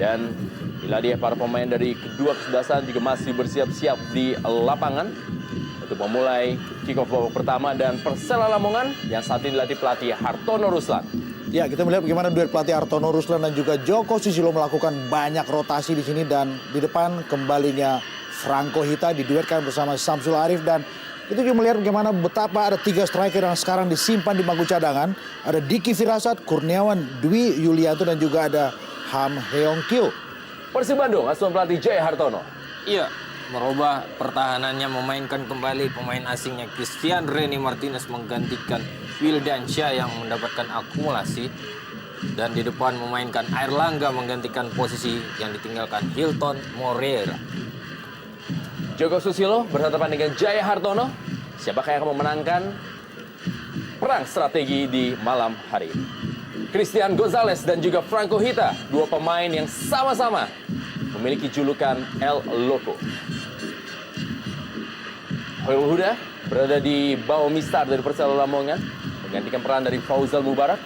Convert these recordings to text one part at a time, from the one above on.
Dan inilah dia para pemain dari kedua kesebelasan juga masih bersiap-siap di lapangan untuk memulai kick-off babak pertama dan Persela Lamongan yang saat ini dilatih pelatih Hartono Ruslan. Ya, kita melihat bagaimana duet pelatih Hartono Ruslan dan juga Joko Susilo melakukan banyak rotasi di sini, dan di depan kembalinya Franco Hita diduetkan bersama Samsul Arif, dan itu juga melihat bagaimana betapa ada 3 striker yang sekarang disimpan di bangku cadangan. Ada Diki Firasat, Kurniawan Dwi Yulianto, dan juga ada Ham Heong Kyo. Persib Bandung asuhan pelatih Jaya Hartono. Iya, merubah pertahanannya, memainkan kembali pemain asingnya. Christian Rene Martinez menggantikan Wildan Syah yang mendapatkan akumulasi. Dan di depan memainkan Airlangga menggantikan posisi yang ditinggalkan Hilton Moreira. Joko Susilo berhadapan dengan Jaya Hartono. Siapakah yang akan memenangkan perang strategi di malam hari ini? Christian Gonzalez dan juga Franco Hita, 2 pemain yang sama-sama memiliki julukan El Loco. Khairul Huda berada di bawah Mistar dari Persela Lamongan, menggantikan peran dari Fauzal Mubarak.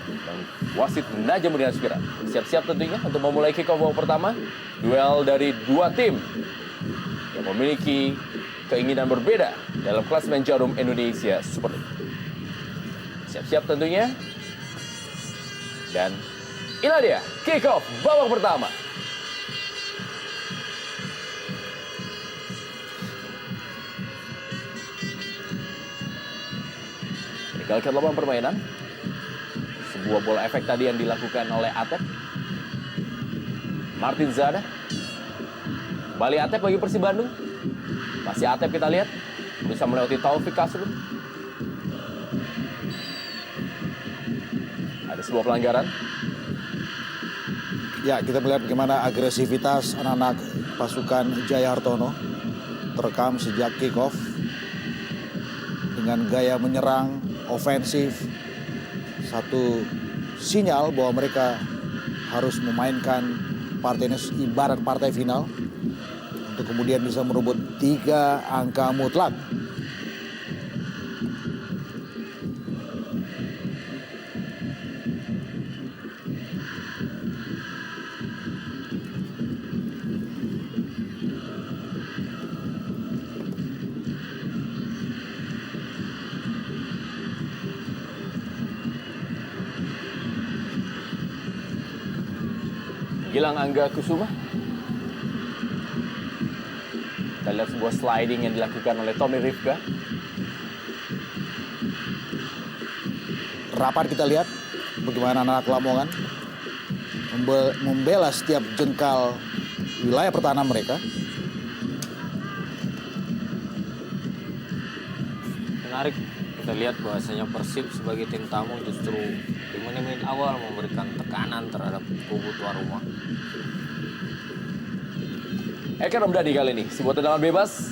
Dan wasit Najamuddin Aspira siap-siap tentunya untuk memulai kick-off babak pertama. Duel dari 2 tim yang memiliki keinginan berbeda dalam klasemen Jarum Indonesia Super League. Siap-siap tentunya. Dan inilah dia kick-off babak pertama. Meninggalkan lapangan permainan. Sebuah bola efek tadi yang dilakukan oleh Atep. Martin Zada. Kembali Atep bagi Persib Bandung. Masih Atep kita lihat. Bisa melewati Taufik Kasrul. Ada sebuah pelanggaran. Ya, kita melihat bagaimana agresivitas anak-anak pasukan Jaya Hartono terekam sejak kick-off dengan gaya menyerang ofensif. Satu sinyal bahwa mereka harus memainkan partainya ibarat partai final untuk kemudian bisa merebut 3 angka mutlak. Gilang Angga Kusuma. Kita lihat sebuah sliding yang dilakukan oleh Tommy Rifka. Rapat kita lihat bagaimana anak Lamongan membela setiap jengkal wilayah pertahanan mereka. Menarik kita lihat bahwasanya Persib sebagai tim tamu justru di menit-menit awal memberikan tekanan terhadap kubu tuan rumah. Eka Ramdhani kali ini, sebuah tendangan bebas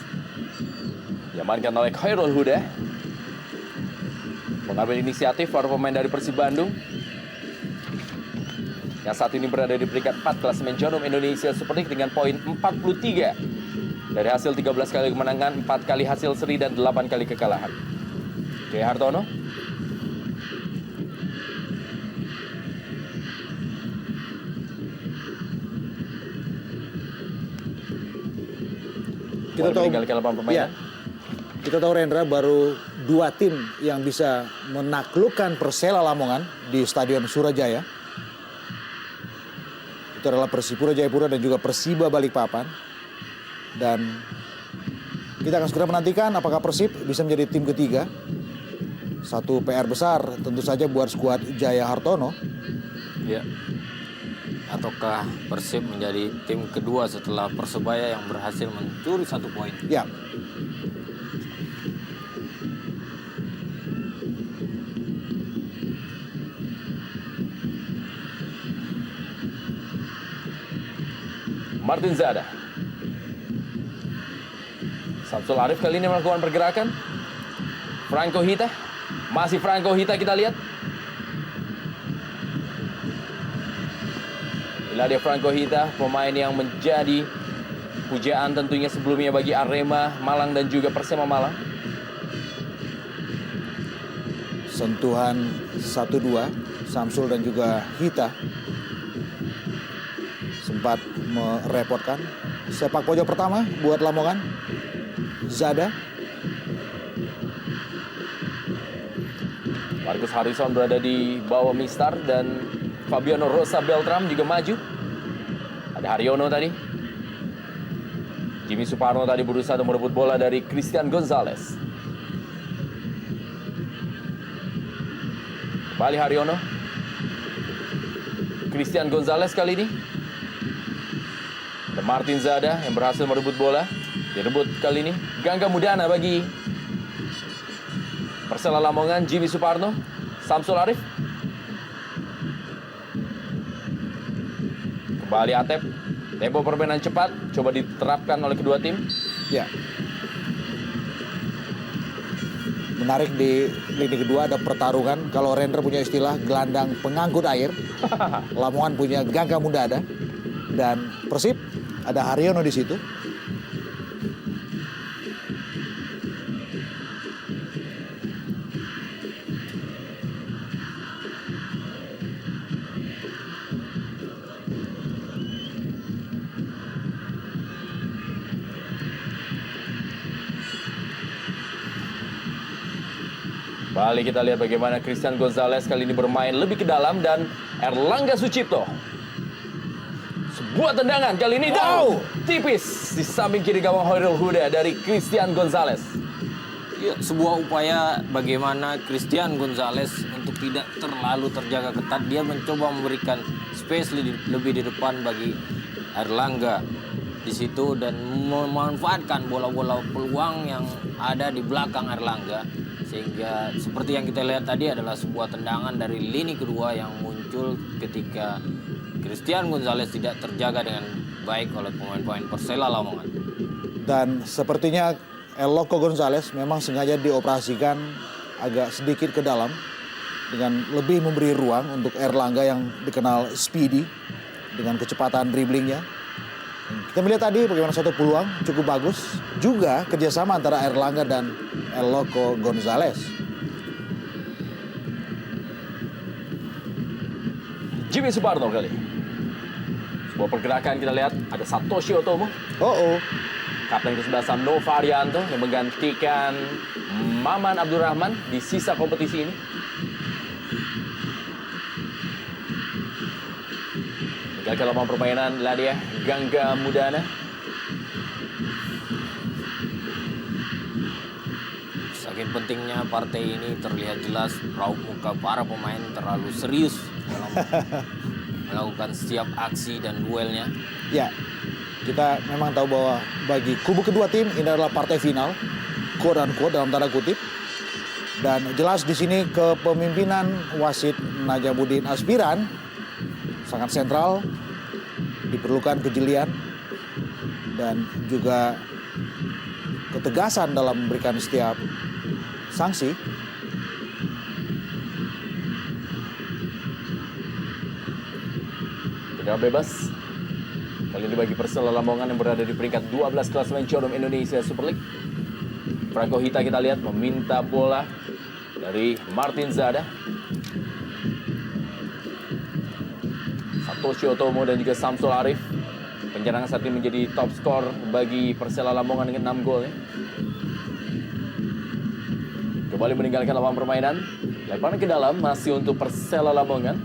diamankan oleh Khairul Huda. Mengambil inisiatif para pemain dari Persib Bandung yang saat ini berada di peringkat 4 klasemen Jarum Indonesia Super League dengan poin 43 dari hasil 13 kali kemenangan, 4 kali hasil seri dan 8 kali kekalahan. Jaya Hartono. Kita tahu meninggalkan lapangan permainan. Ya, kita tahu Rendra baru 2 tim yang bisa menaklukkan Persela Lamongan di Stadion Surajaya. Itu adalah Persipura Jayapura dan juga Persiba Balikpapan. Dan kita akan segera menantikan apakah Persib bisa menjadi tim ketiga. Satu PR besar tentu saja buat skuad Jaya Hartono. Ya. Ataukah Persib menjadi tim kedua setelah Persebaya yang berhasil mencuri 1 poin? Ya. Martin Zada. Samsul Arif kali ini melakukan pergerakan. Franco Hita. Masih Franco Hita kita lihat. Inilah dia Franco Hita, pemain yang menjadi pujaan tentunya sebelumnya bagi Arema Malang dan juga Persema Malang. Sentuhan 1-2 Samsul dan juga Hita. sempat merepotkan. Sepak pojok pertama buat Lamongan. Zada. Marcus Harrison berada di bawah Mistar dan Fabiano Rosa Beltram juga maju. Ada Haryono tadi. Jimmy Suparno tadi berusaha untuk merebut bola dari Christian Gonzalez. Kembali Haryono. Christian Gonzalez kali ini. Ada Martin Zada yang berhasil merebut bola. Direbut kali ini. Gangga Mudana bagi Persela Lamongan. Jimmy Suparno. Samsul Arif. Kembali Atep. Tempo permainan cepat. Coba diterapkan oleh kedua tim. Ya. Menarik di lini kedua ada pertarungan. Kalau Render punya istilah gelandang pengangkut air. Lamongan punya Gangga Mudana. Dan Persib ada Haryono di situ. Balik kita lihat bagaimana Christian Gonzalez kali ini bermain lebih ke dalam dan Erlangga Sucipto. Sebuah tendangan kali ini Wow. tipis di samping kiri gawang Hoirul Huda dari Christian Gonzalez. Ya, sebuah upaya bagaimana Christian Gonzalez untuk tidak terlalu terjaga ketat. Dia mencoba memberikan space lebih di depan bagi Erlangga di situ dan memanfaatkan bola-bola peluang yang ada di belakang Erlangga. Sehingga seperti yang kita lihat tadi adalah sebuah tendangan dari lini kedua yang muncul ketika Christian Gonzalez tidak terjaga dengan baik oleh pemain-pemain Persela Lamongan. Dan sepertinya Eloko Gonzalez memang sengaja dioperasikan agak sedikit ke dalam dengan lebih memberi ruang untuk Erlangga yang dikenal speedy dengan kecepatan dribblingnya. Kita melihat tadi bagaimana satu peluang cukup bagus. Juga kerjasama antara Erlangga dan Eloko Gonzalez. Jimmy Suparno kali. Sebuah pergerakan kita lihat ada Satoshi Otomo. Oh. Kapten ke-11 Nova Arianto yang menggantikan Maman Abdurrahman di sisa kompetisi ini. Tinggal ke lapangan permainan Ladia Gangga Mudana. Saking pentingnya partai ini terlihat jelas raut muka para pemain terlalu serius dalam melakukan setiap aksi dan duelnya. Ya, kita memang tahu bahwa bagi kubu kedua tim ini adalah partai final, quote unquote dalam tanda kutip. Dan jelas di sini kepemimpinan wasit Najamuddin Aspiran sangat sentral, diperlukan kejelian dan juga ketegasan dalam memberikan setiap sanksi. Tendangan bebas. Kali ini bagi Persela Lamongan yang berada di peringkat 12 klasemen Showdown Indonesia Super League. Franco Hita kita lihat meminta bola dari Martin Zada. Satoshi Otomo dan juga Samsul Arif. Penyerangan saat ini menjadi top skor bagi Persela Lamongan dengan 6 gol. Kembali meninggalkan lapangan permainan. Lemparan ke dalam masih untuk Persela Lamongan.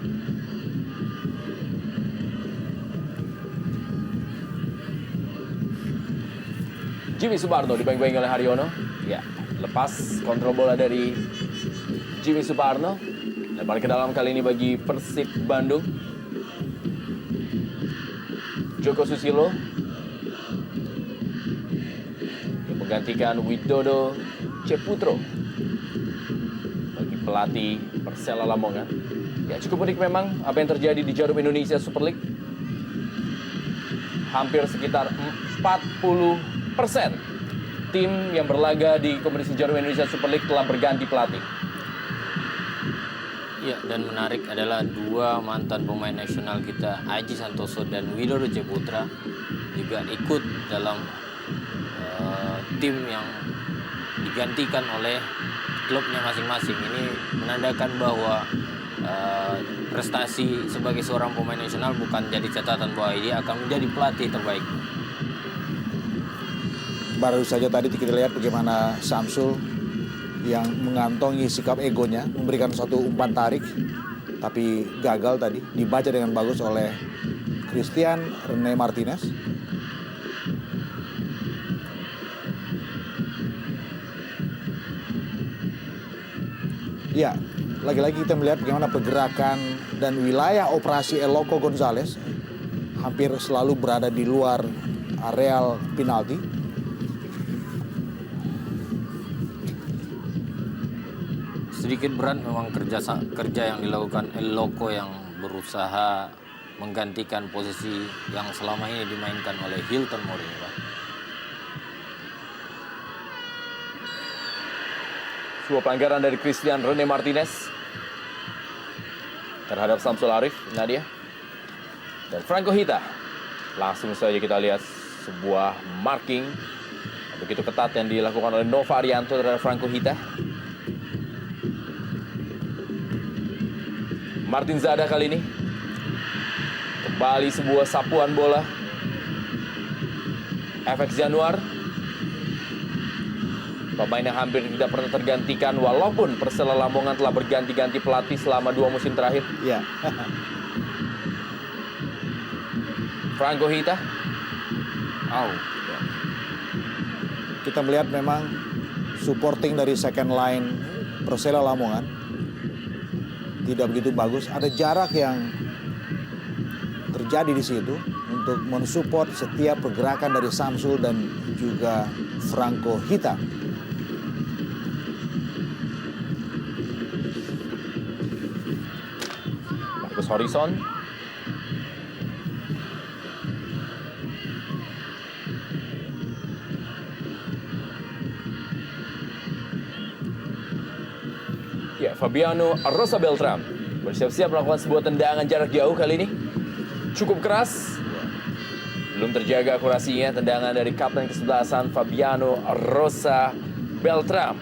Jimmy Suparno dibeng-beng oleh Haryono. Ya, lepas kontrol bola dari Jimmy Suparno. Lemparan ke dalam kali ini bagi Persib Bandung. Joko Susilo yang menggantikan Widodo Ceputro bagi pelatih Persela Lamongan. Ya, cukup unik memang apa yang terjadi di Jarum Indonesia Super League. Hampir sekitar 40% tim yang berlaga di kompetisi Jarum Indonesia Super League telah berganti pelatih. Ya, dan menarik adalah dua mantan pemain nasional kita, Aji Santoso dan Widodo Ceputra, juga ikut dalam tim yang digantikan oleh klubnya masing-masing. Ini menandakan bahwa prestasi sebagai seorang pemain nasional bukan jadi catatan bahwa dia akan menjadi pelatih terbaik. Baru saja tadi kita lihat bagaimana Samsul yang mengantongi sikap egonya, memberikan satu umpan tarik, tapi gagal tadi, dibaca dengan bagus oleh Christian Rene Martinez. Ya, lagi-lagi kita melihat bagaimana pergerakan dan wilayah operasi Eloko Gonzalez hampir selalu berada di luar areal penalti. Sedikit berat memang kerja yang dilakukan El Loco yang berusaha menggantikan posisi yang selama ini dimainkan oleh Hilton Mourinho, Pak. Sebuah pelanggaran dari Christian Rene Martinez terhadap Samsul Arif, Nadia. Dan Franco Hita. Langsung saja kita lihat sebuah marking begitu ketat yang dilakukan oleh Nova Arianto terhadap Franco Hita. Martin Zada kali ini. Kembali sebuah sapuan bola. FX Januar. Pemain yang hampir tidak pernah tergantikan walaupun Persela Lamongan telah berganti-ganti pelatih selama 2 musim terakhir. Ya. Franco Hita. Kita melihat memang supporting dari second line Persela Lamongan tidak begitu bagus. Ada jarak yang terjadi di situ untuk mensupport setiap pergerakan dari Samsul dan juga Franco Hita. Marcus Horizon. Ya, Fabiano Rosa Beltram bersiap-siap melakukan sebuah tendangan jarak jauh kali ini. Cukup keras. Belum terjaga akurasinya tendangan dari kapten kesebelasan Fabiano Rosa Beltram.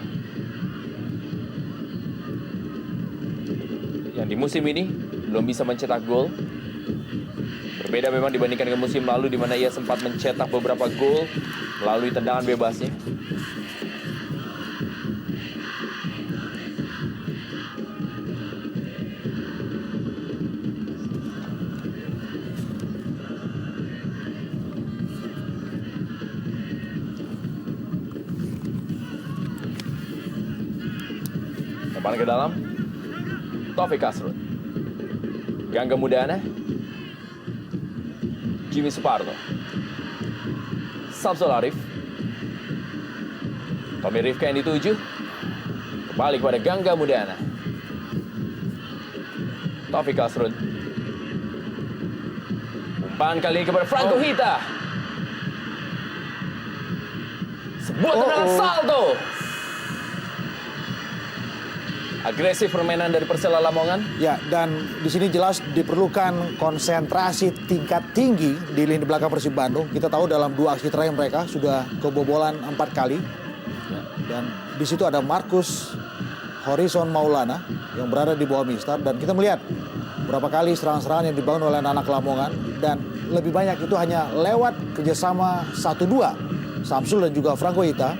Yang di musim ini belum bisa mencetak gol. Berbeda memang dibandingkan dengan musim lalu di mana ia sempat mencetak beberapa gol melalui tendangan bebasnya. Umpan ke dalam. Taufik Kasrut. Gangga Mudana. Jimmy Suparno. Samsul Arif. Tommy Rifka yang dituju. Kembali kepada Gangga Mudana. Taufik Kasrut. Umpan kali ini kepada Franco Hita. Sebuah tendangan salto. Agresif permainan dari Persela Lamongan. Ya, dan di sini jelas diperlukan konsentrasi tingkat tinggi di lini belakang Persib Bandung. Kita tahu dalam 2 aksi terakhir mereka sudah kebobolan 4 kali. Dan di situ ada Marcus Horizon Maulana yang berada di bawah Mistar. Dan kita melihat berapa kali serangan-serangan yang dibangun oleh anak Lamongan. Dan lebih banyak itu hanya lewat kerjasama 1-2. Samsul dan juga Franco Hita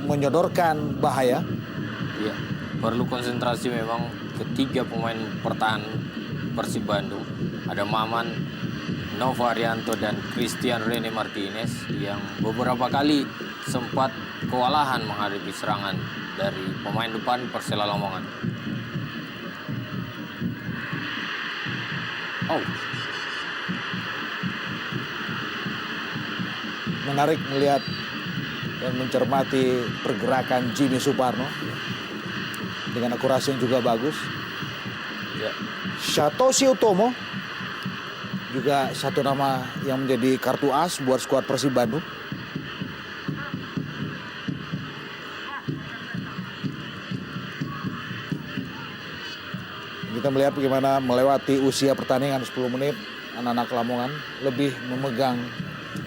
menyodorkan bahaya. Iya, perlu konsentrasi memang ketiga pemain pertahanan Persib Bandung. Ada Maman, Nova Arianto, dan Christian Rene Martinez yang beberapa kali sempat kewalahan menghadapi serangan dari pemain depan Persela Lamongan. Menarik melihat dan mencermati pergerakan Jimmy Suparno dengan akurasi yang juga bagus. Ya. Satoshi Utomo juga satu nama yang menjadi kartu as buat skuad Persib Bandung. Kita melihat bagaimana melewati usia pertandingan 10 menit anak-anak Lamongan lebih memegang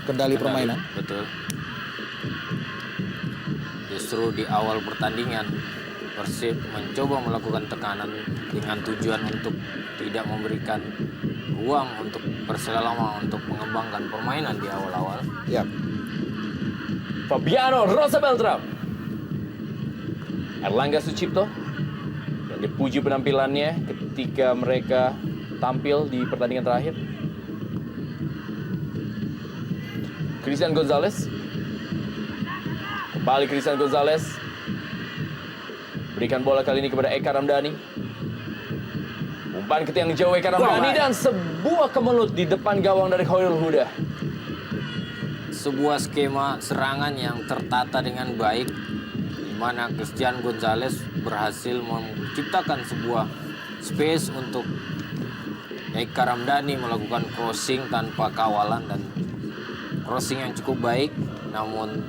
kendali permainan. Betul. Justru di awal pertandingan Persib mencoba melakukan tekanan dengan tujuan untuk tidak memberikan ruang untuk Persela Lama untuk mengembangkan permainan di awal-awal. Ya, Fabiano Rosa Beltram. Erlangga Sucipto yang dipuji penampilannya ketika mereka tampil di pertandingan terakhir. Christian Gonzalez. Kembali Christian Gonzalez. Berikan bola kali ini kepada Eka Ramdhani. Umpan ke tiang jauh Eka Ramdhani dan sebuah kemelut di depan gawang dari Khairul Huda. Sebuah skema serangan yang tertata dengan baik, di mana Christian Gonzalez berhasil menciptakan sebuah space untuk Eka Ramdhani melakukan crossing tanpa kawalan dan crossing yang cukup baik, namun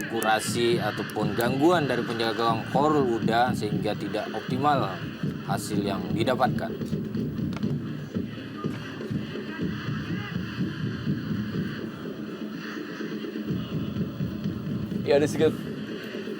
akurasi ataupun gangguan dari penjaga gawang Khairul Huda sehingga tidak optimal hasil yang didapatkan. Ya, ada sedikit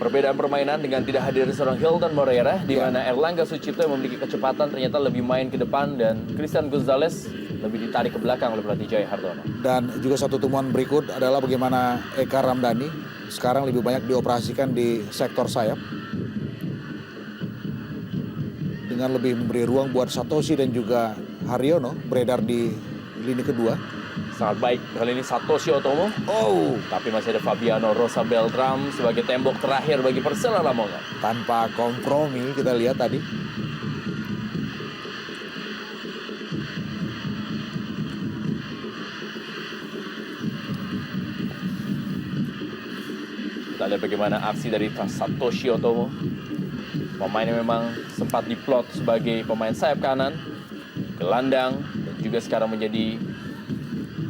perbedaan permainan dengan tidak hadir seorang Hilton Moreira, di mana Erlangga Sucipto yang memiliki kecepatan ternyata lebih main ke depan dan Christian Gonzalez lebih ditarik ke belakang oleh pelatih Jaya Hartono. dan juga satu temuan berikut adalah bagaimana Eka Ramdhani sekarang lebih banyak dioperasikan di sektor sayap dengan lebih memberi ruang buat Satoshi dan juga Haryono beredar di lini kedua. Sangat baik kali ini Satoshi Otomo. Tapi masih ada Fabiano Rosa Beltram sebagai tembok terakhir bagi Persela Lamongan. Tanpa kompromi kita lihat tadi. Kita lihat bagaimana aksi dari Satoshi Otomo. Pemain yang memang sempat diplot sebagai pemain sayap kanan, gelandang, dan juga sekarang menjadi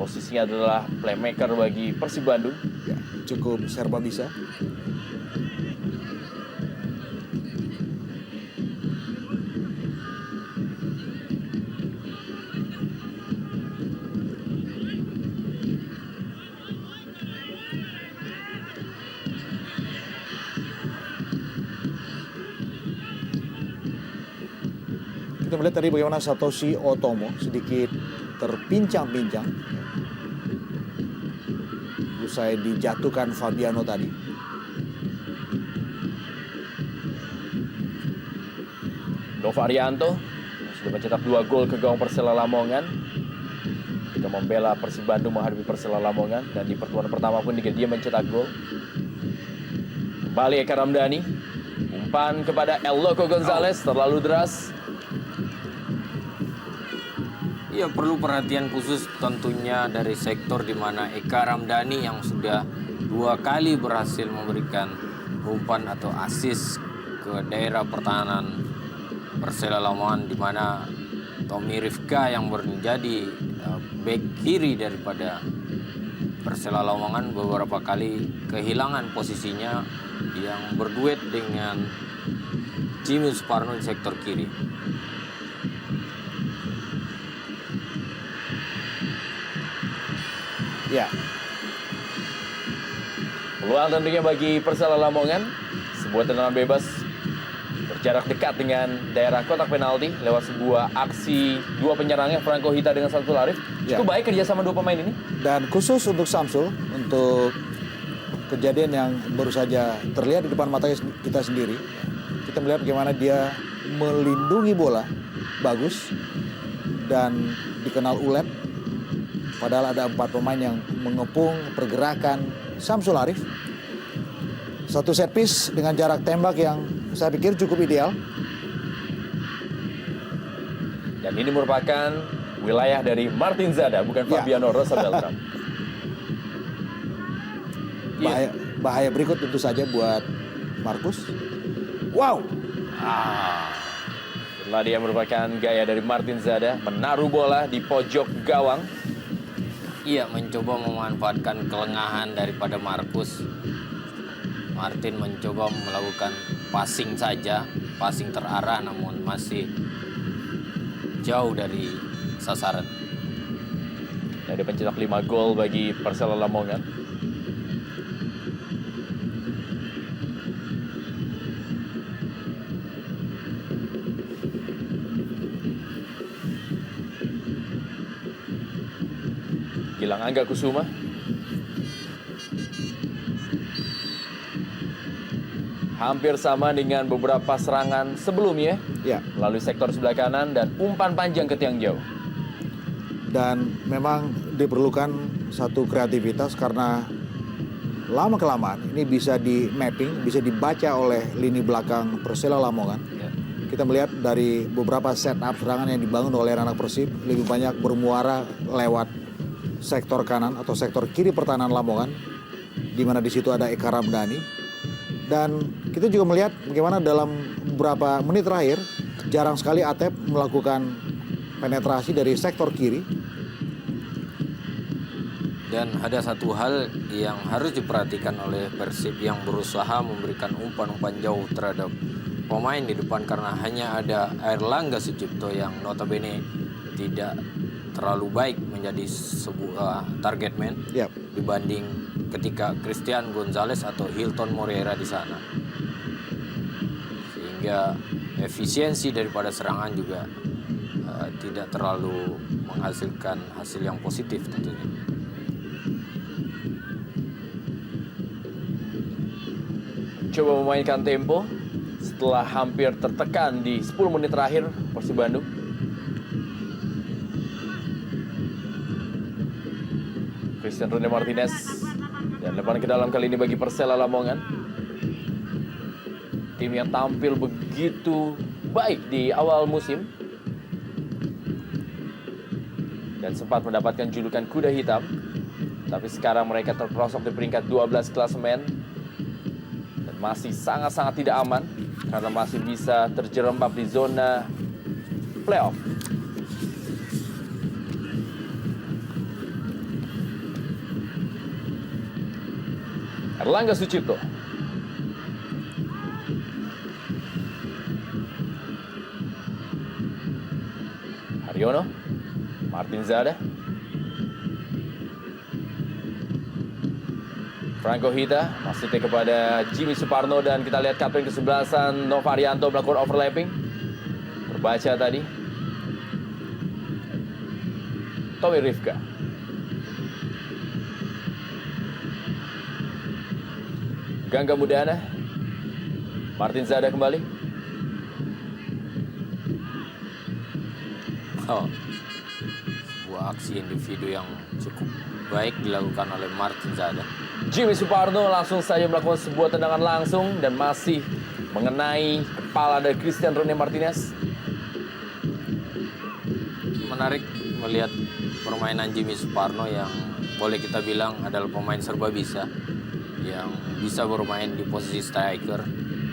posisinya adalah playmaker bagi Persib Bandung. Ya, cukup serba bisa. Kita melihat tadi bagaimana Satoshi Otomo sedikit terpincang-pincang usai dijatuhkan Fabiano tadi. Nova Arianto yang sudah mencetak 2 gol ke gawang Persela Lamongan. Kita membela Persib Bandung menghadapi Persela Lamongan, dan di pertemuan pertama pun dia mencetak gol. Kembali Eka Ramdhani. Umpan kepada El Loco Gonzalez terlalu deras. Ya, perlu perhatian khusus tentunya dari sektor di mana Eka Ramdhani yang sudah 2 kali berhasil memberikan umpan atau assist ke daerah pertahanan Persela Lamongan, di mana Tommy Rifka yang menjadi back kiri daripada Persela Lamongan beberapa kali kehilangan posisinya yang berduet dengan Jimmy Suparno di sektor kiri. Ya, Peluang tentunya bagi Persela Lamongan. Sebuah tendangan bebas berjarak dekat dengan daerah kotak penalti lewat sebuah aksi 2 penyerangnya Franco Hita dengan Samsul Arif. Cukup baik kerjasama 2 pemain ini. dan khusus untuk Samsul, untuk kejadian yang baru saja terlihat di depan mata kita sendiri, kita melihat bagaimana dia melindungi bola bagus dan dikenal ulet. Padahal ada 4 pemain yang mengepung pergerakan Samsul Arif. Satu set piece dengan jarak tembak yang saya pikir cukup ideal. Dan ini merupakan wilayah dari Martin Zada, bukan Fabiano Rosa Beltram. Bahaya berikut tentu saja buat Markus. Wow. Setelah dia merupakan gaya dari Martin Zada, menaruh bola di pojok gawang. Iya, mencoba memanfaatkan kelengahan daripada Markus. Martin mencoba melakukan passing saja, passing terarah namun masih jauh dari sasaran. Dan dia mencetak 5 gol bagi Persela Lamongan. Gilang Angga Kusuma. Hampir sama dengan beberapa serangan sebelumnya. Ya, Melalui sektor sebelah kanan dan umpan panjang ke tiang jauh. dan memang diperlukan satu kreativitas karena lama-kelamaan ini bisa di mapping, bisa dibaca oleh lini belakang Persela Lamongan. Ya. Kita melihat dari beberapa setup serangan yang dibangun oleh anak Persib lebih banyak bermuara lewat sektor kanan atau sektor kiri pertahanan Lamongan, di mana di situ ada Eka Ramdhani. Dan kita juga melihat bagaimana dalam beberapa menit terakhir jarang sekali Atep melakukan penetrasi dari sektor kiri. Dan ada satu hal yang harus diperhatikan oleh Persib yang berusaha memberikan umpan-umpan jauh terhadap pemain di depan, karena hanya ada Airlangga Sucipto yang notabene tidak terlalu baik menjadi sebuah target man Yap. dibanding ketika Christian Gonzalez atau Hilton Moreira di sana. Sehingga efisiensi daripada serangan juga tidak terlalu menghasilkan hasil yang positif tentunya. Coba memainkan tempo setelah hampir tertekan di 10 menit terakhir Persib Bandung. Christian Rene Martinez dan lemparan ke dalam kali ini bagi Persela Lamongan. Tim yang tampil begitu baik di awal musim dan sempat mendapatkan julukan kuda hitam, tapi sekarang mereka terperosok di peringkat 12 klasemen dan masih sangat-sangat tidak aman karena masih bisa terjerembab di zona playoff. Airlangga Sucipto. Haryono. Martin Zada. Franco Hita masuknya kepada Jimmy Suparno dan kita lihat kapten kesebelasan Novarianto melakukan overlapping. Terbaca tadi. Tommy Rifka. Gangga Mudana. Martin Zada kembali. Sebuah aksi individu yang cukup baik dilakukan oleh Martin Zada. Jimmy Suparno langsung saja melakukan sebuah tendangan langsung dan masih mengenai kepala dari Christian Rene Martinez. Menarik melihat permainan Jimmy Suparno yang boleh kita bilang adalah pemain serba bisa, yang bisa bermain di posisi striker,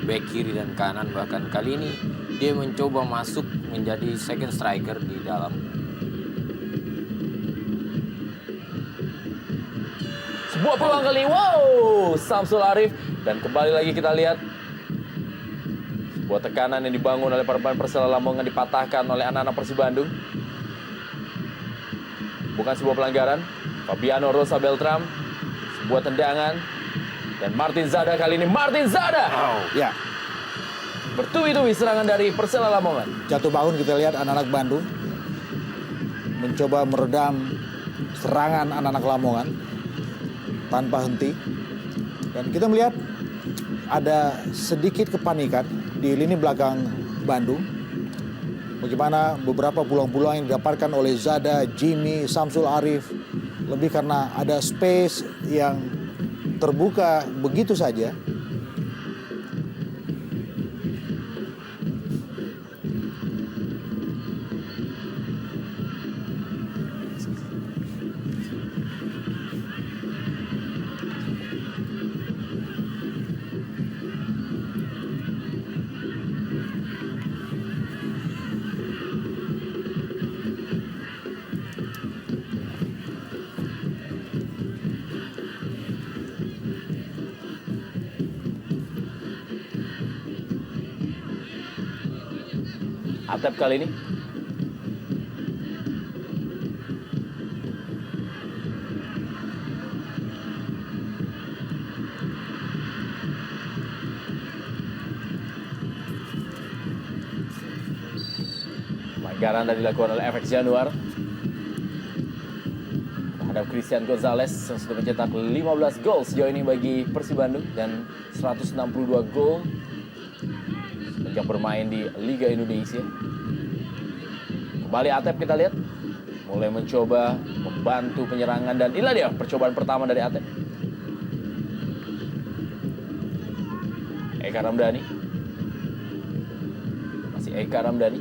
back kiri dan kanan. Bahkan kali ini dia mencoba masuk menjadi second striker di dalam. Sebuah peluang kali ini, wow, Samsul Arif. Dan kembali lagi kita lihat sebuah tekanan yang dibangun oleh para pemain Persela Lamongan dipatahkan oleh anak-anak Persib Bandung. Bukan sebuah pelanggaran. Fabiano Rosa Beltram, sebuah tendangan. Dan Martin Zada kali ini, Martin Zada! Ya, Bertubi-tubi serangan dari Persela Lamongan. jatuh bangun kita lihat anak-anak Bandung mencoba meredam serangan anak-anak Lamongan tanpa henti. Dan kita melihat ada sedikit kepanikan di lini belakang Bandung. Bagaimana beberapa peluang-peluang yang didapatkan oleh Zada, Jimmy, Samsul Arif. Lebih karena ada space yang terbuka begitu saja. Atep kali ini. Pelanggaran tadi dilakukan oleh FX Januar Ada Christian Gonzalez yang sudah mencetak 15 gol sejauh ini bagi Persib Bandung dan 162 gol sejak bermain di Liga Indonesia. Kembali Atep kita lihat mulai mencoba membantu penyerangan dan inilah dia percobaan pertama dari Atep. Eka Ramdhani. Masih Eka Ramdhani.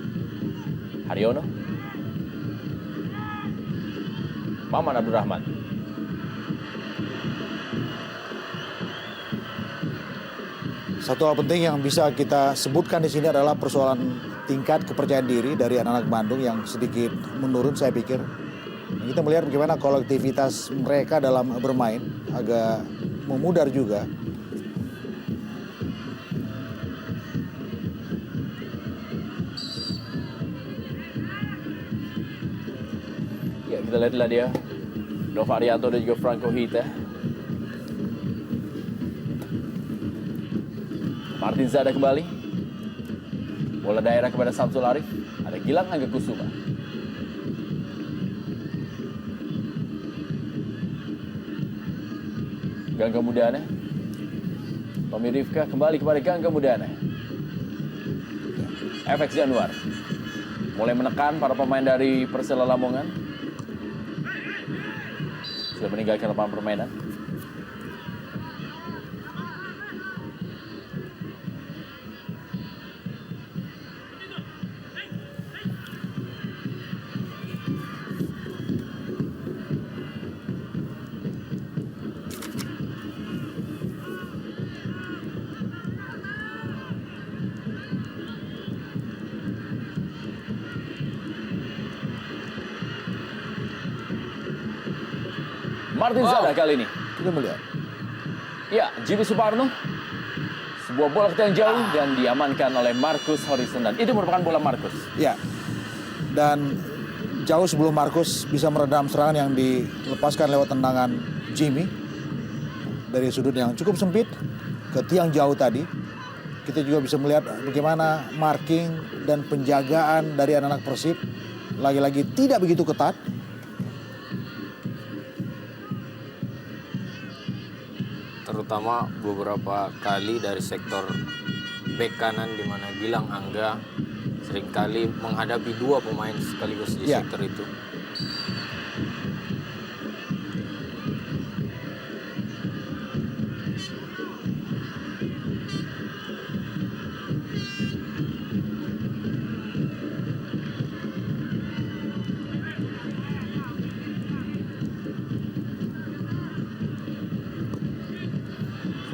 Haryono. Maman Abdurrahman. Satu hal penting yang bisa kita sebutkan di sini adalah persoalan tingkat kepercayaan diri dari anak-anak Bandung yang sedikit menurun saya pikir. Kita melihat bagaimana kolektivitas mereka dalam bermain agak memudar juga. Ya, kita lihatlah dia. Nova Arianto dan juga Franco Hita. Martin Zada kembali. Bola daerah kepada Samsul Arif. Ada Gilang Angga Kusuma. Gangga Mudana. Tommy Rifka kembali kepada Gangga Mudana. FX Januar. Mulai menekan para pemain dari Persela Lamongan. Sudah meninggalkan lapangan permainan. Martin Zada kali ini. Kita melihat. Ya, Jimmy Suparno. Sebuah bola ke tiang jauh dan diamankan oleh Marcus Horizon. Dan itu merupakan bola Marcus. Ya. Dan jauh sebelum Marcus bisa meredam serangan yang dilepaskan lewat tendangan Jimmy dari sudut yang cukup sempit ke tiang jauh tadi. Kita juga bisa melihat bagaimana marking dan penjagaan dari anak-anak Persib lagi-lagi tidak begitu ketat. Terutama beberapa kali dari sektor bek kanan di mana Gilang Angga seringkali menghadapi dua pemain sekaligus di sektor itu.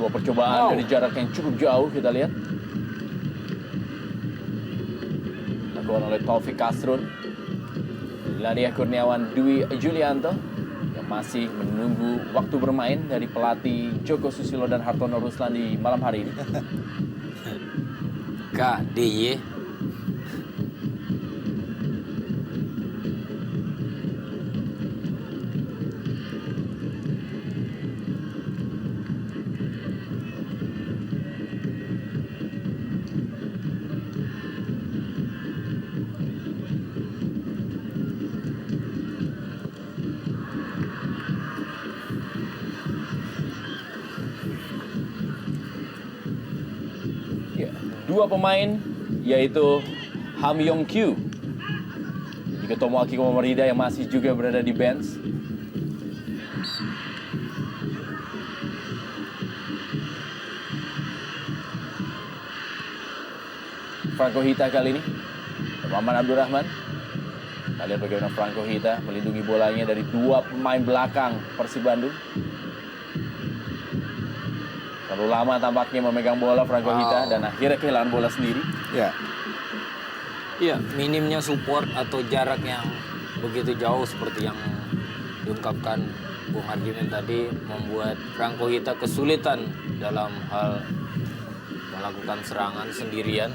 Sebuah percobaan dari jarak yang cukup jauh kita lihat. Dilakukan oleh Taufik Kasrun. Ladia Kurniawan Dwi Julianto yang masih menunggu waktu bermain dari pelatih Joko Susilo dan Hartono Ruslan di malam hari ini. KDY. Dua pemain yaitu Ham Yong Kyu juga Tomoaki Komamorida yang masih juga berada di bench. Franco Hita kali ini Maman Abdurrahman. Kita lihat bagaimana Franco Hita melindungi bolanya dari dua pemain belakang Persib Bandung. Terlalu lama tampaknya memegang bola Franco Hita dan akhirnya kehilangan bola sendiri. Ya. Iya, minimnya support atau jarak yang begitu jauh seperti yang diungkapkan Bung Arjunin tadi membuat Franco Hita kesulitan dalam hal melakukan serangan sendirian.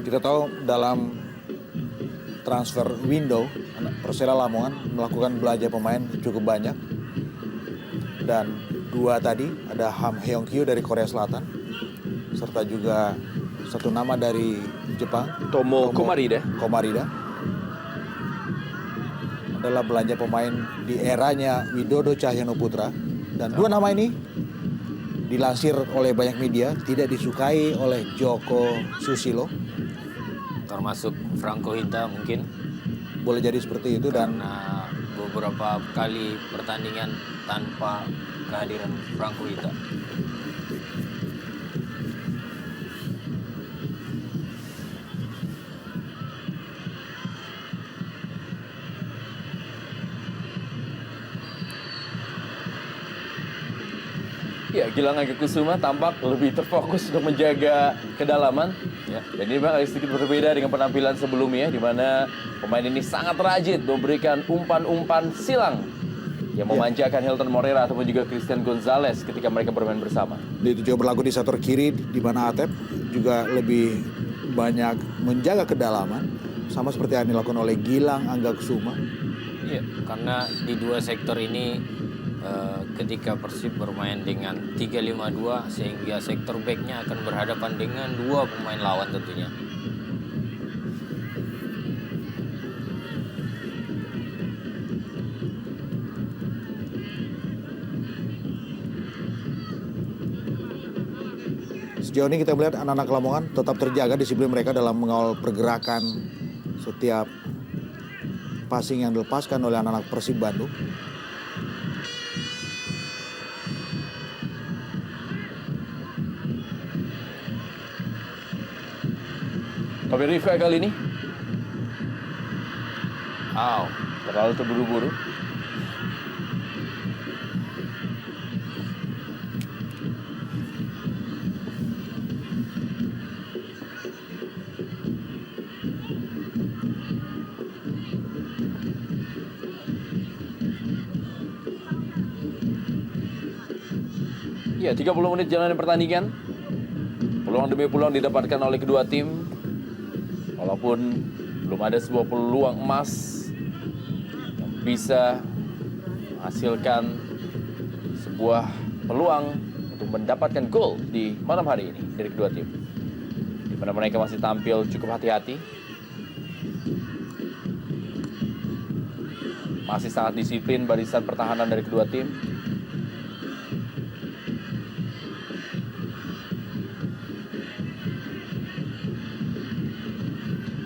Kita tahu dalam transfer window Persela Lamongan melakukan belanja pemain cukup banyak. Dan dua tadi ada Ham Heong Kyu dari Korea Selatan serta juga satu nama dari Jepang, Tomo Komarida. Komarida. Adalah belanja pemain di eranya Widodo Cahyono Putra. Dan dua nama ini dilansir oleh banyak media tidak disukai oleh Joko Susilo. Termasuk Franco Hita mungkin. Boleh jadi seperti itu dan Karena beberapa kali pertandingan tanpa kehadiran Franco Hita. Ya, Gilang Agakusuma tampak lebih terfokus untuk menjaga kedalaman. Ya. Dan ini memang agak sedikit berbeda dengan penampilan sebelumnya, di mana pemain ini sangat rajin memberikan umpan-umpan silang yang memanjakan Hilton Moreira ataupun juga Christian Gonzalez ketika mereka bermain bersama. itu juga berlaku di sektor kiri di mana Atep juga lebih banyak menjaga kedalaman sama seperti yang dilakukan oleh Gilang Agakusuma. Iya, karena di dua sektor ini ketika Persib bermain dengan 3-5-2 sehingga sektor backnya akan berhadapan dengan dua pemain lawan tentunya. Sejauh ini kita melihat anak-anak Lamongan tetap terjaga disiplin mereka dalam mengawal pergerakan setiap passing yang dilepaskan oleh anak-anak Persib Bandung. Tapi Rifka kali ini Wow, terlalu terburu-buru. Ya, 30 menit jalan pertandingan. Peluang demi peluang didapatkan oleh kedua tim. Walaupun belum ada sebuah peluang emas yang bisa menghasilkan sebuah peluang untuk mendapatkan gol di malam hari ini dari kedua tim. Di mana mereka masih tampil cukup hati-hati. Masih sangat disiplin barisan pertahanan dari kedua tim.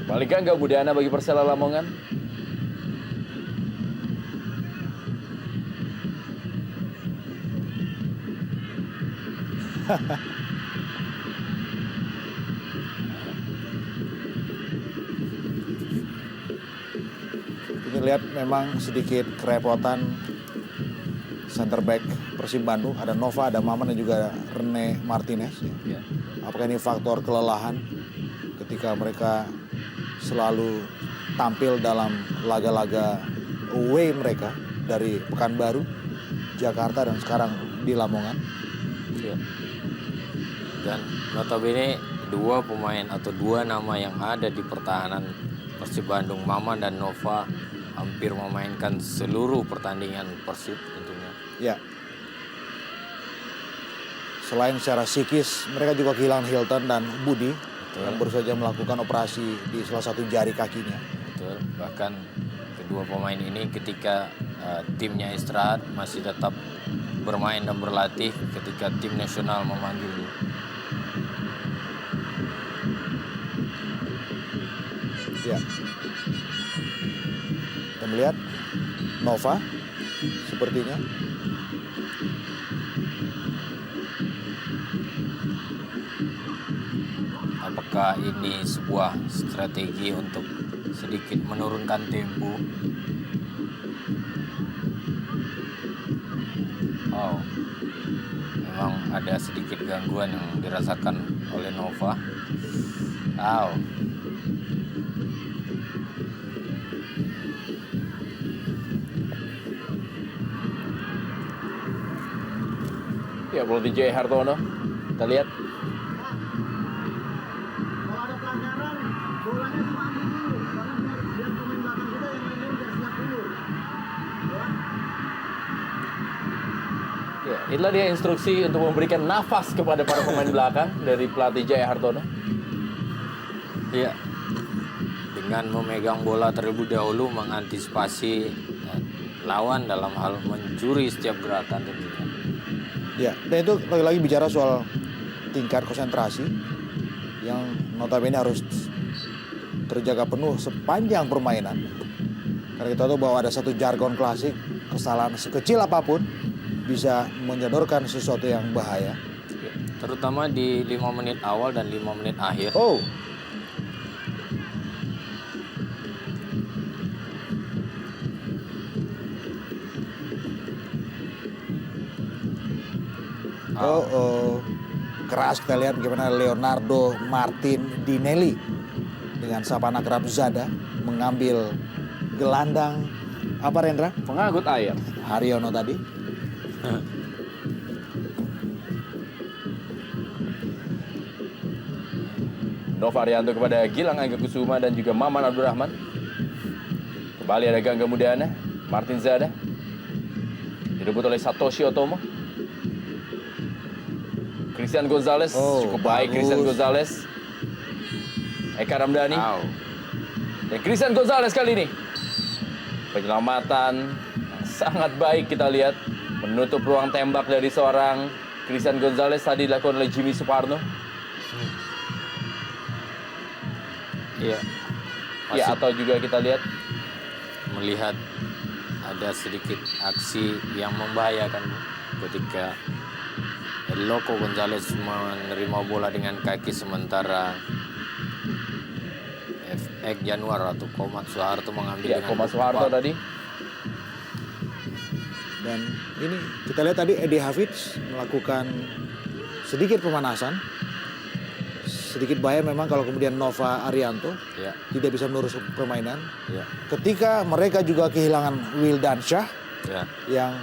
Kembali gangga Budana bagi Persela Lamongan. Ini lihat memang sedikit kerepotan center back Persib Bandung. Ada Nova, ada Maman dan juga Rene Martinez. ya. Apakah ini faktor kelelahan ketika mereka selalu tampil dalam laga-laga away mereka dari Pekanbaru, Jakarta dan sekarang di Lamongan. Iya. Dan notabene dua pemain atau dua nama yang ada di pertahanan Persib Bandung, Maman dan Nova, hampir memainkan seluruh pertandingan Persib tentunya. Ya. Selain secara psikis, mereka juga kehilangan Hilton dan Budi yang baru saja melakukan operasi di salah satu jari kakinya. Betul. Bahkan kedua pemain ini ketika timnya istirahat masih tetap bermain dan berlatih ketika tim nasional memanggil. Ya. Kita melihat Nova sepertinya. Apakah ini sebuah strategi untuk sedikit menurunkan tempo? Oh, memang ada sedikit gangguan yang dirasakan oleh Nova. Oh, Ya, pelatih Jaya Hartono. Kita lihat. Kalau ada pelanggaran, bolanya diambil dulu. Karena biar pemain belakang kita yang main biar siap dulu. Ya. Ya, itulah dia instruksi untuk memberikan nafas kepada para pemain belakang dari pelatih Jaya Hartono. Ya, dengan memegang bola terlebih dahulu mengantisipasi lawan dalam hal mencuri setiap gerakan tentunya. Ya, dan itu lagi-lagi bicara soal tingkat konsentrasi yang notabene harus terjaga penuh sepanjang permainan. Karena kita tahu bahwa ada satu jargon klasik, kesalahan sekecil apapun bisa menyodorkan sesuatu yang bahaya. Ya, terutama di 5 menit awal dan 5 menit akhir. Oh, keras kita lihat bagaimana Leonardo Martin-Dinelli dengan Sapana Krabzada mengambil gelandang apa Rendra? Pengangkut air. Haryono tadi. Nova Arianto kepada Gilang Angga Kusuma dan juga Maman Abdurrahman. Kembali ada Gangga Mudana, Martin Zada. Direbut oleh Satoshi Otomo. Christian Gonzalez, Oh, cukup baik bagus. Christian Gonzalez. Eka Ramdhani. Au. Dan Christian Gonzalez kali ini. Penyelamatan yang sangat baik kita lihat. Menutup ruang tembak dari seorang Christian Gonzalez tadi dilakukan oleh Jimmy Suparno. Iya. Ya, Masih atau juga kita lihat melihat ada sedikit aksi yang membahayakan ketika Loco Gonzalez menerima bola dengan kaki sementara FX Januar atau Komat Soeharto mengambil ya, dengan Koma tepat. Soeharto tadi. Dan ini kita lihat tadi Eddie Hafiz melakukan sedikit pemanasan. Sedikit bahaya memang kalau kemudian Nova Arianto Ya, tidak bisa menerus permainan. ya, Ketika mereka juga kehilangan Wildan Syah ya, yang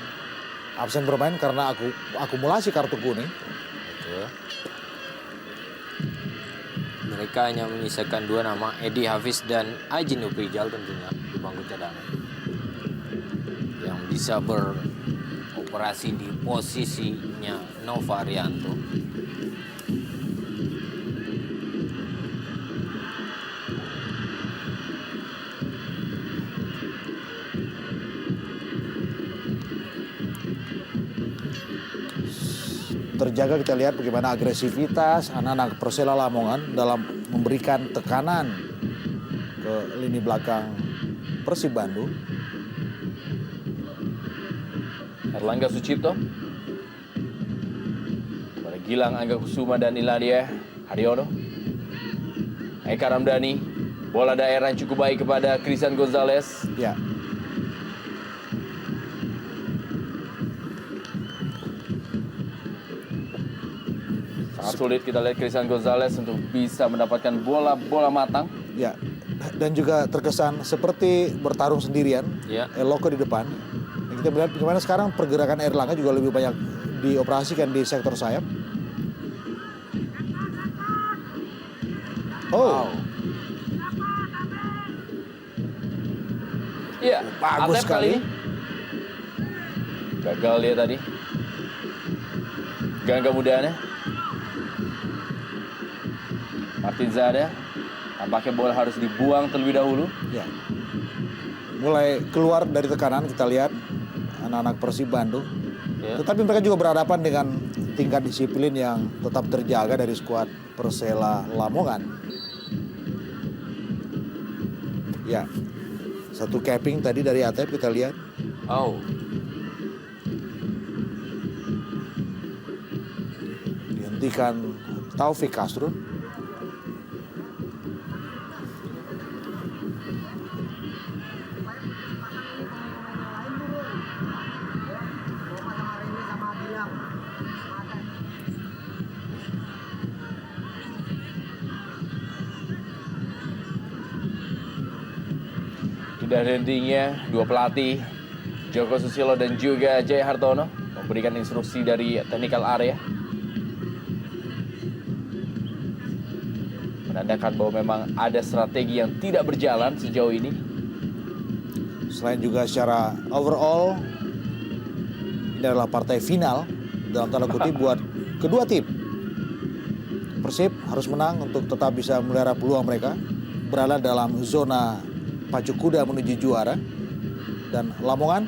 absen bermain karena akumulasi kartu kuning. betul. Mereka hanya menyisakan 2 nama, Eddie Hafiz dan Aji Nuprijal tentunya di bangku cadangan yang bisa beroperasi di posisinya Nova Arianto. Terjaga kita lihat bagaimana agresivitas anak-anak Persela Lamongan dalam memberikan tekanan ke lini belakang Persib Bandung. Erlangga Sucipto. Kepada Gilang Angga Kusuma dan Iladia Haryono. Eka Ramdhani. Bola daerah yang cukup baik kepada Christian Gonzalez. Ya, Sangat sulit kita lihat Christian Gonzalez untuk bisa mendapatkan bola-bola matang. ya. Dan juga terkesan seperti bertarung sendirian. Ya. Eloko di depan. Dan kita melihat bagaimana sekarang pergerakan Erlangga juga lebih banyak dioperasikan di sektor sayap. Oh, Iya, bagus Atep kali sekali. ini. Gagal dia tadi. Gangga Mudana. Martin Zada. Tampaknya bola harus dibuang terlebih dahulu. ya. Mulai keluar dari tekanan kita lihat anak-anak Persib Bandung. Ya. Tetapi mereka juga berhadapan dengan tingkat disiplin yang tetap terjaga dari skuad Persela Lamongan. Ya, satu capping tadi dari Atep kita lihat. Oh, Dihentikan Taufik Castro. Sudah endingnya dua pelatih Joko Susilo dan juga Jaya Hartono memberikan instruksi dari technical area. Menandakan bahwa memang ada strategi yang tidak berjalan sejauh ini. Selain juga secara overall, ini adalah partai final dalam tanda kutip buat kedua tim. Persib harus menang untuk tetap bisa melihara peluang mereka berada dalam zona pacu kuda menuju juara. Dan Lamongan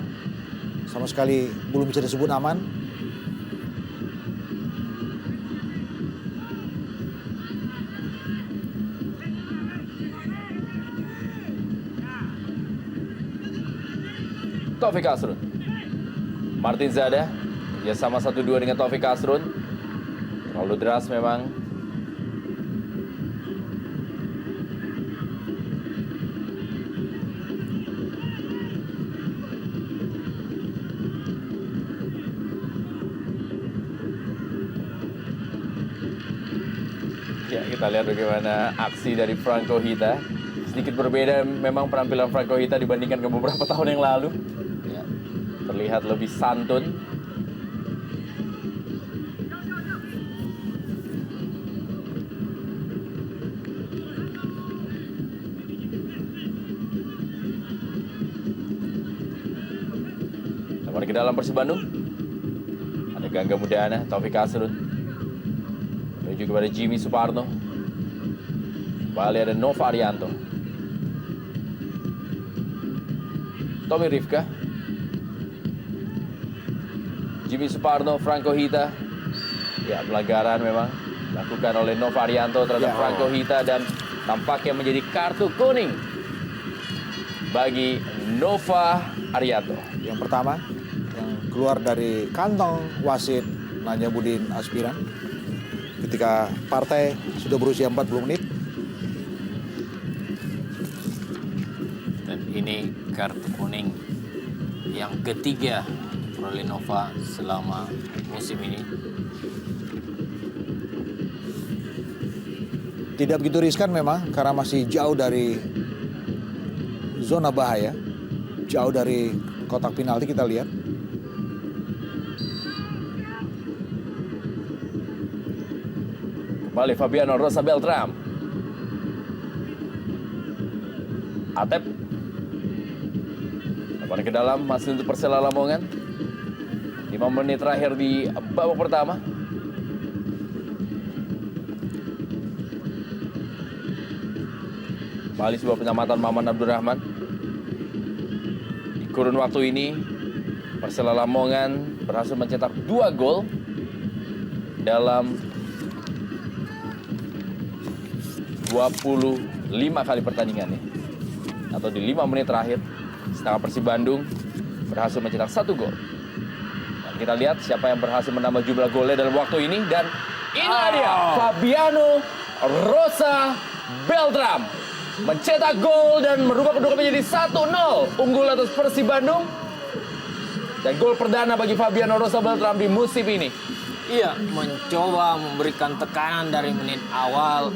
sama sekali belum bisa disebut aman. Taufik Asrun. Martin Zada ya sama 1-2 dengan Taufik Asrun. Terlalu deras memang. Ya, kita lihat bagaimana aksi dari Franco Hita. Sedikit berbeda memang penampilan Franco Hita dibandingkan ke beberapa tahun yang lalu. Ya, terlihat lebih santun. Kembali ke dalam Persib Bandung. Ada Gangga Mudana, Taufik Asrun. Menuju kepada Jimmy Suparno. Kembali ada Nova Arianto. Tommy Rifka. Jimmy Suparno, Franco Hita. Ya, pelanggaran memang dilakukan oleh Nova Arianto terhadap Franco Hita dan tampaknya menjadi kartu kuning bagi Nova Arianto. Yang pertama yang keluar dari kantong wasit Najamudin Aspiran ketika partai sudah berusia 40 menit. Dan ini kartu kuning yang ketiga oleh Nova selama musim ini. Tidak begitu riskan memang karena masih jauh dari zona bahaya. Jauh dari kotak penalti kita lihat. Kembali Fabiano Rosa Beltram. Atep. Kembali ke dalam, masih untuk Persela Lamongan. 5 menit terakhir di babak pertama. Kembali sebuah penyelamatan Maman Abdurrahman. Di kurun waktu ini, Persela Lamongan berhasil mencetak 2 gol dalam 25 kali pertandingan ya. Atau di 5 menit terakhir, sedangkan Persib Bandung berhasil mencetak 1 gol. Dan kita lihat siapa yang berhasil menambah jumlah golnya dalam waktu ini. Dan inilah dia, Fabiano Rosa Beltram mencetak gol dan merubah kedudukan menjadi 1-0 unggul atas Persib Bandung. Dan gol perdana bagi Fabiano Rosa Beltram di musim ini. Iya, mencoba memberikan tekanan dari menit awal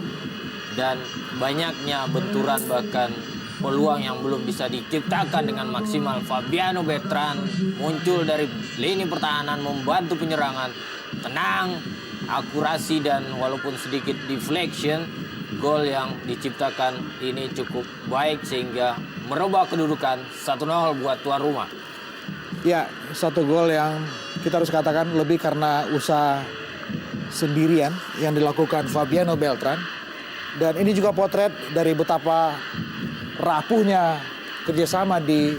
dan banyaknya benturan bahkan peluang yang belum bisa diciptakan dengan maksimal. Fabiano Beltram muncul dari lini pertahanan membantu penyerangan. Tenang, akurasi dan walaupun sedikit deflection, gol yang diciptakan ini cukup baik sehingga merubah kedudukan 1-0 buat tuan rumah. Ya, 1 gol yang kita harus katakan lebih karena usaha sendirian yang dilakukan Fabiano Beltram. Dan ini juga potret dari betapa rapuhnya kerjasama di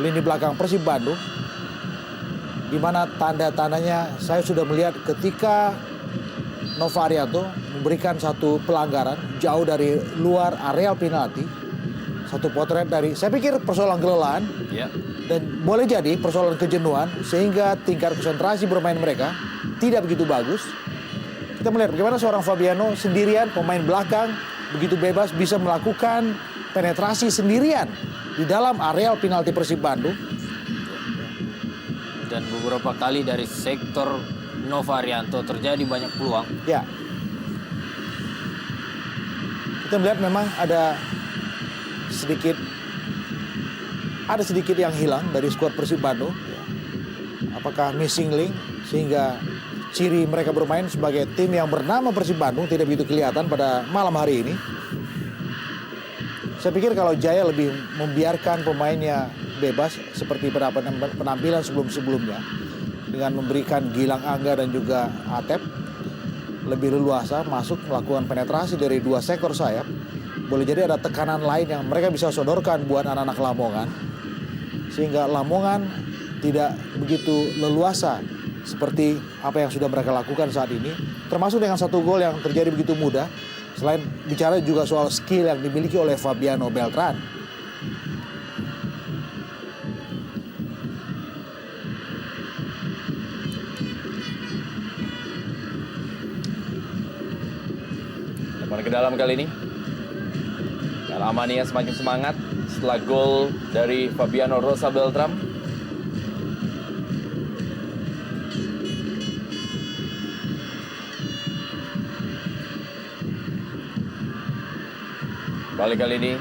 lini belakang Persib Bandung. Di mana tanda-tandanya saya sudah melihat ketika Nova Arianto memberikan satu pelanggaran jauh dari luar areal penalti. Satu potret dari, saya pikir persoalan kelelahan. Ya. Dan boleh jadi persoalan kejenuhan sehingga tingkat konsentrasi bermain mereka tidak begitu bagus. Kita melihat bagaimana seorang Fabiano sendirian, pemain belakang, begitu bebas bisa melakukan penetrasi sendirian di dalam areal penalti Persib Bandung. Dan beberapa kali dari sektor Nova Arianto terjadi banyak peluang. Ya. Kita melihat memang ada sedikit yang hilang dari skuad Persib Bandung. Apakah missing link sehingga ciri mereka bermain sebagai tim yang bernama Persib Bandung tidak begitu kelihatan pada malam hari ini. Saya pikir kalau Jaya lebih membiarkan pemainnya bebas seperti pada penampilan sebelum-sebelumnya dengan memberikan Gilang Angga dan juga Atep lebih leluasa masuk melakukan penetrasi dari dua sektor sayap. Boleh jadi ada tekanan lain yang mereka bisa sodorkan buat anak-anak Lamongan, sehingga Lamongan tidak begitu leluasa seperti apa yang sudah mereka lakukan saat ini, termasuk dengan satu gol yang terjadi begitu mudah. Selain bicara juga soal skill yang dimiliki oleh Fabiano Beltran. Lepas ke dalam kali ini. Alamania semakin semangat setelah gol dari Fabiano Rosa Beltram. Balik kali ini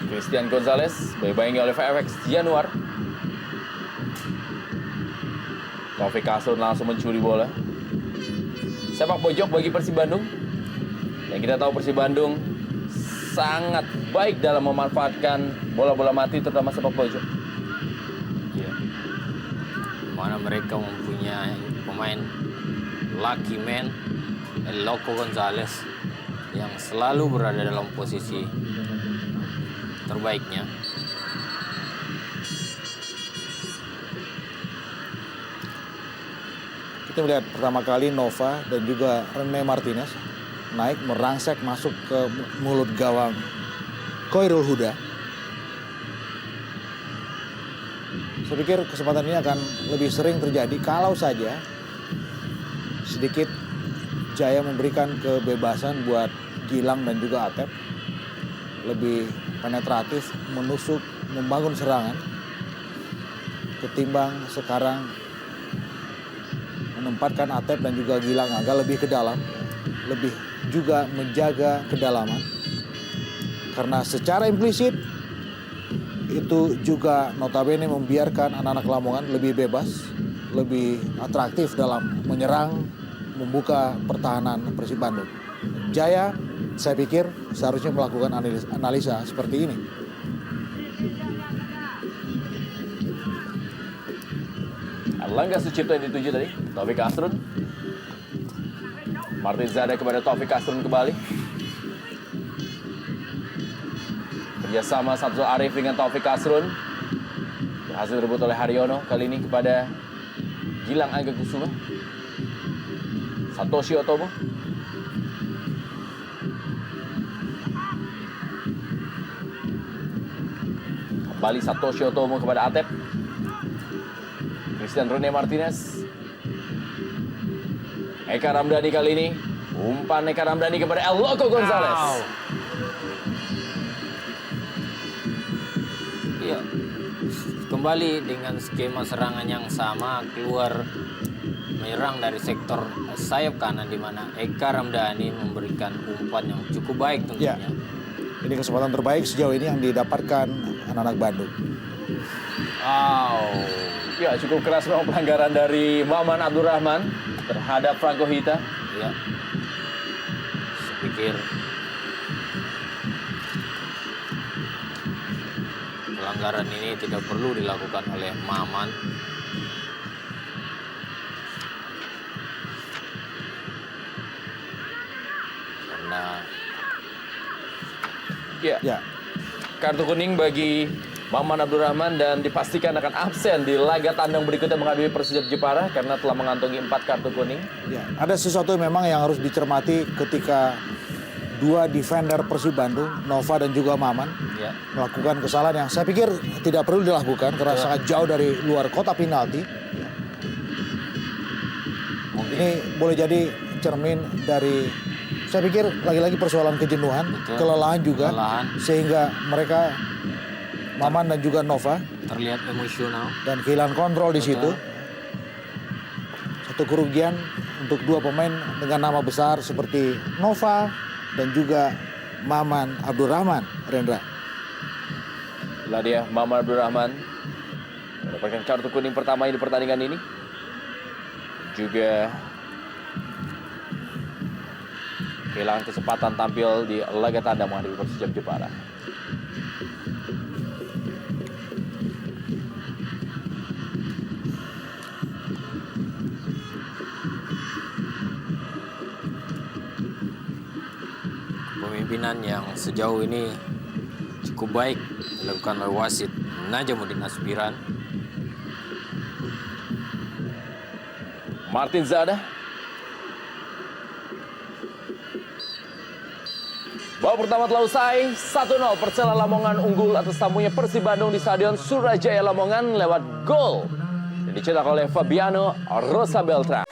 Christian Gonzalez dibayangi oleh FX Januar. Taufik Kasrun langsung mencuri bola. Sepak pojok bagi Persib Bandung. Dan kita tahu Persib Bandung sangat baik dalam memanfaatkan bola-bola mati, terutama sepak pojok. Ya. Mana mereka mempunyai pemain lucky man, El Loco Gonzalez, yang selalu berada dalam posisi terbaiknya. Kita melihat pertama kali Nova dan juga Rene Martinez naik merangsek masuk ke mulut gawang Khairul Huda. Saya pikir kesempatan ini akan lebih sering terjadi kalau saja sedikit Jaya memberikan kebebasan buat Gilang dan juga Atep lebih penetratif, menusuk, membangun serangan, ketimbang sekarang menempatkan Atep dan juga Gilang agak lebih ke dalam, lebih juga menjaga kedalaman, karena secara implisit itu juga notabene membiarkan anak-anak Lamongan lebih bebas, lebih atraktif dalam menyerang, membuka pertahanan Persib Bandung. Jaya, saya pikir seharusnya melakukan analisa seperti ini. Erlangga Sucipto yang dituju tadi, Taufik Kasrun. Martin Zada kepada Taufik Kasrun kembali. Kerjasama Samsul Arif dengan Taufik Kasrun. Berhasil direbut oleh Haryono, kali ini kepada Gilang Angga Kusuma. Satoshi Otomo. Kembali Satoshi Otomo kepada Atep. Christian Rene Martinez. Eka Ramdhani kali ini. Umpan Eka Ramdhani kepada El Loco Gonzalez. Iya. Kembali dengan skema serangan yang sama, keluar menyerang dari sektor sayap kanan, di mana Eka Ramdhani memberikan umpan yang cukup baik tentunya. Ya, ini kesempatan terbaik sejauh ini yang didapatkan anak-anak Bandung. Ya, cukup keras memang pelanggaran dari Maman Abdurrahman terhadap Franco Hita. Ya. Saya pikir pelanggaran ini tidak perlu dilakukan oleh Maman. Karena Ya, kartu kuning bagi Maman Abdurrahman dan dipastikan akan absen di laga tandang berikutnya menghadapi Persijap Jepara karena telah mengantongi 4 kartu kuning. Ya, ada sesuatu memang yang harus dicermati ketika dua defender Persib Bandung, Nova dan juga Maman, ya, melakukan kesalahan yang saya pikir tidak perlu dilakukan karena sangat jauh dari luar kotak penalti. Ini boleh jadi cermin dari, saya pikir lagi-lagi persoalan kejenuhan, Betul. kelelahan juga, Kelelahan. sehingga mereka Maman dan juga Nova terlihat emosional. dan kehilangan kontrol di situ. Satu kerugian untuk dua pemain dengan nama besar seperti Nova dan juga Maman Abdurrahman, Rendra. Itulah dia Maman Abdurrahman mendapatkan kartu kuning pertama di pertandingan ini. Juga kehilangan kesempatan tampil di laga tandang menghadapi Persijap Jepara. kepemimpinan yang sejauh ini cukup baik dilakukan oleh wasit Najamuddin Aspiran. Martin Zada. Babak pertama telah usai, 1-0 Persela Lamongan unggul atas tamunya Persib Bandung di Stadion Surajaya Lamongan lewat gol yang dicetak oleh Fabiano Rosa Beltran.